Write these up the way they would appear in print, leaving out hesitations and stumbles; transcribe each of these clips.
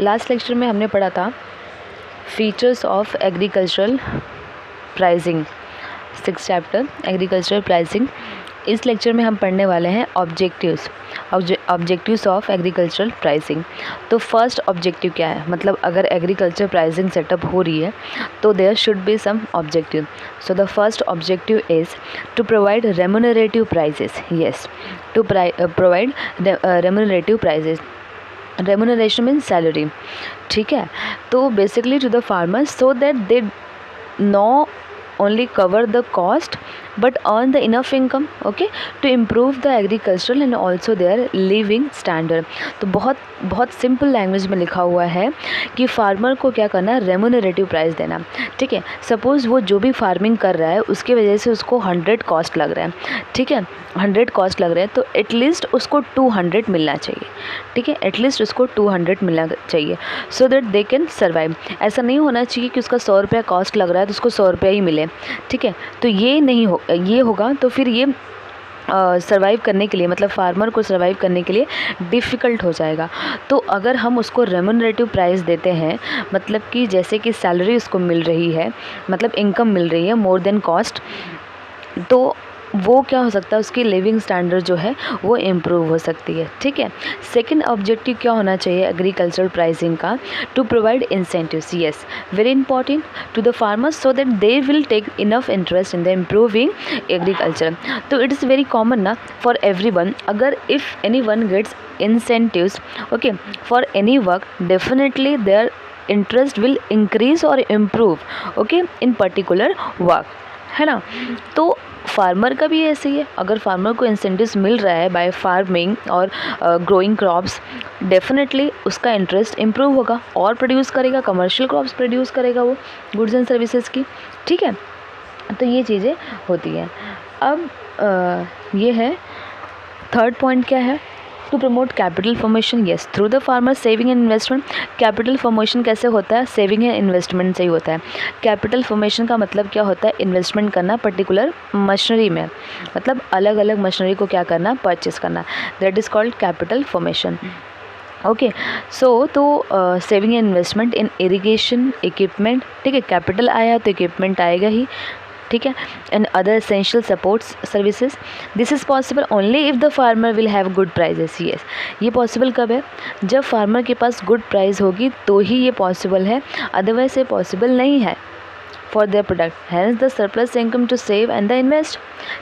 Last lecture में हमने पढ़ा था features of agricultural pricing, 6th chapter agricultural pricing. इस लेक्चर में हम पढ़ने वाले हैं ऑब्जेक्टिव्स ऑफ एग्रीकल्चरल प्राइसिंग। तो फर्स्ट ऑब्जेक्टिव क्या है, मतलब अगर एग्रीकल्चर प्राइसिंग सेटअप हो रही है तो there should be some objective. So the first objective is to provide remunerative prices. Yes, to provide remunerative prices. Remuneration means salary, ठीक है। तो basically to the farmers so that they no only cover the cost but earn the enough income, okay, to improve the agricultural and also their living standard। तो बहुत simple language में लिखा हुआ है कि फार्मर को क्या करना है, रेम्यूनरेटिव प्राइस देना, ठीक है। सपोज़ वो जो भी फार्मिंग कर रहा है उसके वजह से उसको 100 कॉस्ट लग रहा है, ठीक है, 100 कॉस्ट लग रहा है, तो एटलीस्ट उसको 200 मिलना चाहिए, ठीक है, एटलीस्ट उसको 200 मिलना चाहिए सो दैट दे कैन सर्वाइव। ऐसा नहीं होना चाहिए कि उसका 100 रुपया कॉस्ट लग रहा है तो उसको 100 रुपया ही मिले, ठीक है। तो ये होगा तो फिर ये सर्वाइव करने के लिए, मतलब फार्मर को सर्वाइव करने के लिए डिफ़िकल्ट हो जाएगा। तो अगर हम उसको रेम्यूनरेटिव प्राइस देते हैं, मतलब कि जैसे कि सैलरी उसको मिल रही है, मतलब इनकम मिल रही है मोर देन कॉस्ट, तो वो क्या हो सकता है, उसकी लिविंग स्टैंडर्ड जो है वो इम्प्रूव हो सकती है, ठीक है। सेकंड ऑब्जेक्टिव क्या होना चाहिए एग्रीकल्चरल प्राइसिंग का, to provide incentives. Yes, very important to the farmers so that they will take enough interest in the improving agriculture. तो इट इज़ वेरी कॉमन ना फॉर एवरी वन, अगर if any one gets incentives okay for any work, definitely their interest will increase और improve okay in particular work, है ना। तो farmer का भी ऐसे ही है, अगर फार्मर को इंसेंटिव्स मिल रहा है बाय फार्मिंग और ग्रोइंग क्रॉप्स, डेफिनेटली उसका इंटरेस्ट इम्प्रूव होगा और प्रोड्यूस करेगा, कमर्शियल क्रॉप्स प्रोड्यूस करेगा वो, गुड्स एंड सर्विसेज की, ठीक है। तो ये चीज़ें होती हैं। अब ये है थर्ड पॉइंट, क्या है, to promote capital formation. Yes, through the farmer saving and investment. Capital formation कैसे होता है, सेविंग एंड इन्वेस्टमेंट से ही होता है। कैपिटल फॉर्मेशन का मतलब क्या होता है, इन्वेस्टमेंट करना पर्टिकुलर मशीनरी में, मतलब अलग अलग मशीनरी को क्या करना, परचेस करना, that is called capital formation, okay. So तो saving and investment in irrigation equipment, ठीक है, कैपिटल आया तो इक्विपमेंट आएगा ही, ठीक है, and other essential supports services. This is possible only if the farmer will have good prices. Yes, ये पॉसिबल कब है, जब फार्मर के पास गुड प्राइस होगी तो ही ये पॉसिबल है, अदरवाइज ये पॉसिबल नहीं है for their product, hence the surplus income to save and the invest,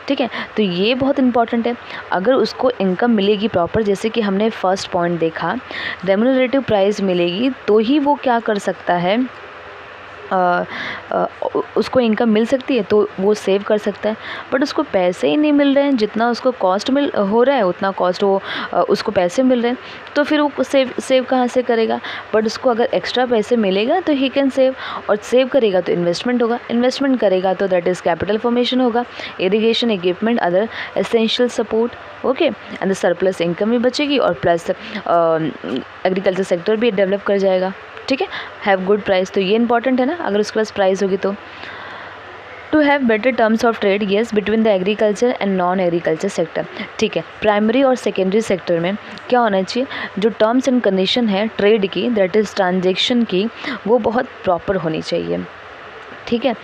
ठीक है। तो ये बहुत इंपॉर्टेंट है, अगर उसको इनकम मिलेगी प्रॉपर, जैसे कि हमने फर्स्ट पॉइंट देखा, रेम्यूनरेटिव प्राइस मिलेगी तो ही वो क्या कर सकता है, उसको इनकम मिल सकती है तो वो सेव कर सकता है। बट उसको पैसे ही नहीं मिल रहे हैं, जितना उसको कॉस्ट हो रहा है उतना कॉस्ट वो उसको पैसे मिल रहे हैं, तो फिर वो सेव कहाँ से करेगा। बट उसको अगर एक्स्ट्रा पैसे मिलेगा तो ही कैन सेव, और सेव करेगा तो इन्वेस्टमेंट होगा, इन्वेस्टमेंट करेगा तो दैट इज़ कैपिटल फॉर्मेशन होगा, irrigation equipment, other essential support, okay, and the surplus income भी बचेगी और प्लस एग्रीकल्चर सेक्टर भी डेवलप कर जाएगा, ठीक है। हैव गुड प्राइस, तो ये इंपॉर्टेंट है ना, अगर उसके पास प्राइस होगी तो। To have better terms of trade, yes, between the agriculture and non agriculture sector, ठीक है। प्राइमरी और सेकेंडरी सेक्टर में क्या होना चाहिए, जो टर्म्स एंड कंडीशन है ट्रेड की, दैट इज़ ट्रांजेक्शन की, वो बहुत प्रॉपर होनी चाहिए, ठीक है।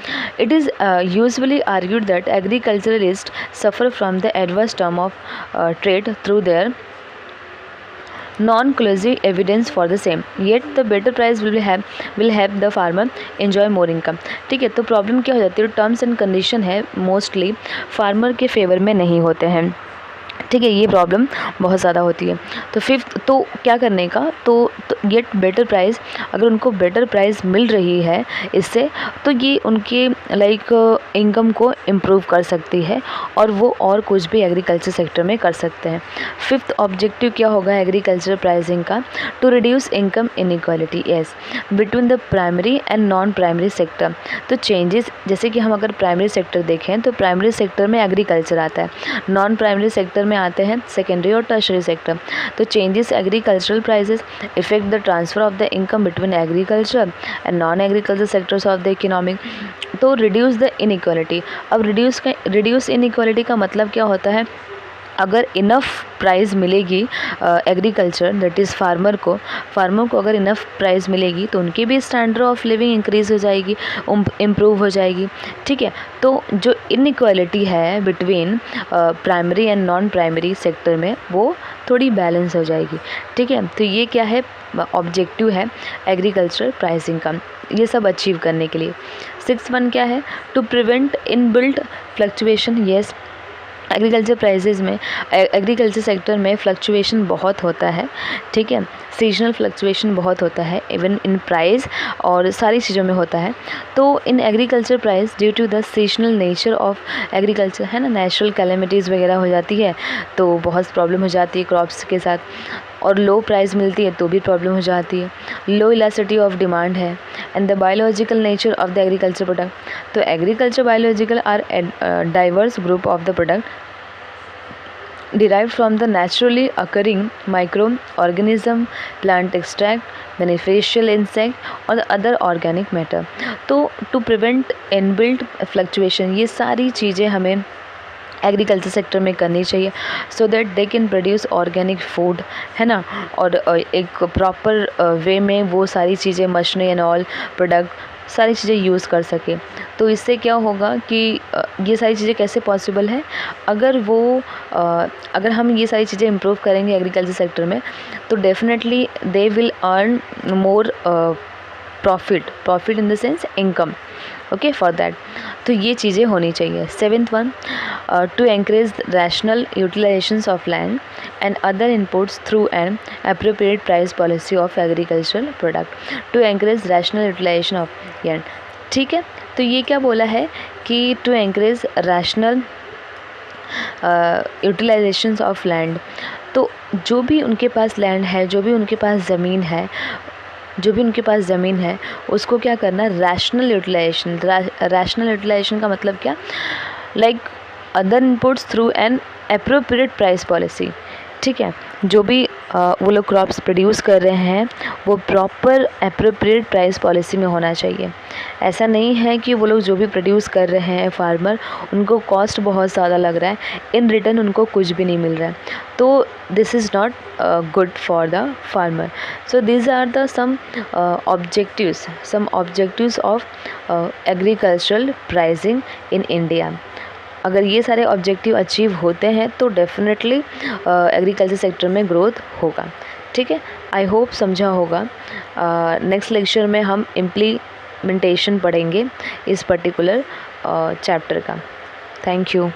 It is usually argued that agriculturalist suffer from the adverse term of trade through their non-collusive evidence for the same, yet the better price will have the farmer enjoy more income, ठीक है। तो problem क्या हो जाती है, terms and condition है mostly farmer के favour में नहीं होते हैं, ठीक है, ये प्रॉब्लम बहुत ज़्यादा होती है। तो फिफ्थ, तो क्या करने का, तो गेट बेटर प्राइस, अगर उनको बेटर प्राइस मिल रही है इससे, तो ये उनके लाइक इनकम को इम्प्रूव कर सकती है और वो और कुछ भी एग्रीकल्चर सेक्टर में कर सकते हैं। फिफ्थ ऑब्जेक्टिव क्या होगा एग्रीकल्चर प्राइसिंग का, to reduce income inequality, yes, between the primary and non primary sector. तो चेंजेस, जैसे कि हम अगर प्राइमरी सेक्टर देखें तो प्राइमरी सेक्टर में एग्रीकल्चर आता है, नॉन प्राइमरी सेक्टर में आते हैं सेकेंडरी और टर्शरी सेक्टर। तो changes agricultural prices effect the transfer of the income between agriculture and non agriculture sectors of the economic. तो रिड्यूस द इनइक्वालिटी, अब रिड्यूस इनइक्वालिटी का मतलब क्या होता है, अगर इनफ प्राइस मिलेगी एग्रीकल्चर दैट इज़ फार्मर को अगर इनफ प्राइस मिलेगी तो उनकी भी स्टैंडर्ड ऑफ लिविंग इंक्रीज़ हो जाएगी, इम्प्रूव हो जाएगी। ठीक है, तो जो इनइक्वालिटी है between primary and non primary sector में वो थोड़ी बैलेंस हो जाएगी। ठीक है, तो ये क्या है, ऑब्जेक्टिव है एग्रीकल्चर प्राइसिंग का, ये सब अचीव करने के लिए। 6.1 क्या है, to prevent inbuilt fluctuation. Yes, agriculture prices में, एग्रीकल्चर सेक्टर में फ्लक्चुएशन बहुत होता है। ठीक है, सीजनल फ्लक्चुएशन बहुत होता है, इवन इन प्राइस और सारी चीज़ों में होता है। तो in agriculture price due to the seasonal nature of agriculture, है ना, नेचुरल कैलेमिटीज़ वगैरह हो जाती है तो बहुत प्रॉब्लम हो जाती है क्रॉप्स के साथ, और लो प्राइस मिलती है तो भी प्रॉब्लम हो जाती है। लो इलास्टिसिटी ऑफ डिमांड है and the biological nature of the agriculture product. तो agriculture biological are diverse group of the product derived from the naturally occurring microorganism, plant extract, beneficial insect और other organic matter। तो to prevent inbuilt fluctuation, ये सारी चीज़ें हमें agriculture sector में करनी चाहिए सो that they can produce organic food, है ना, और एक प्रॉपर वे में वो सारी चीज़ें, मशीनरी एंड ऑल प्रोडक्ट सारी चीज़ें यूज़ कर सके। तो इससे क्या होगा कि ये सारी चीज़ें कैसे पॉसिबल है, अगर हम ये सारी चीज़ें इम्प्रूव करेंगे एग्रीकल्चर सेक्टर में तो definitely they will earn more profit in the sense income, okay, for that. तो ये चीज़ें होनी चाहिए। 7th, to encourage rational utilisations of land and other inputs through an appropriate price policy of agricultural product. To encourage rational utilisation of land, ठीक है, तो ये क्या बोला है कि to encourage rational utilisations of land. तो जो भी उनके पास लैंड है, जो भी उनके पास ज़मीन है उसको क्या करना, रैशनल यूटिलाइजेशन। रैशनल यूटिलाइजेशन का मतलब क्या, like other inputs through N appropriate price policy. ठीक है, जो भी वो लोग क्रॉप्स प्रोड्यूस कर रहे हैं वो प्रॉपर एप्रोप्रिएट प्राइस पॉलिसी में होना चाहिए। ऐसा नहीं है कि वो लोग जो भी प्रोड्यूस कर रहे हैं फार्मर, उनको कॉस्ट बहुत ज़्यादा लग रहा है, इन रिटर्न उनको कुछ भी नहीं मिल रहा है, तो this is not good for the farmer. So these are the some objectives of agricultural pricing in India. अगर ये सारे ऑब्जेक्टिव अचीव होते हैं तो डेफिनेटली एग्रीकल्चर सेक्टर में ग्रोथ होगा। ठीक है, आई होप समझा होगा। नेक्स्ट लेक्चर में हम इम्प्लीमेंटेशन पढ़ेंगे इस पर्टिकुलर चैप्टर का। Thank you.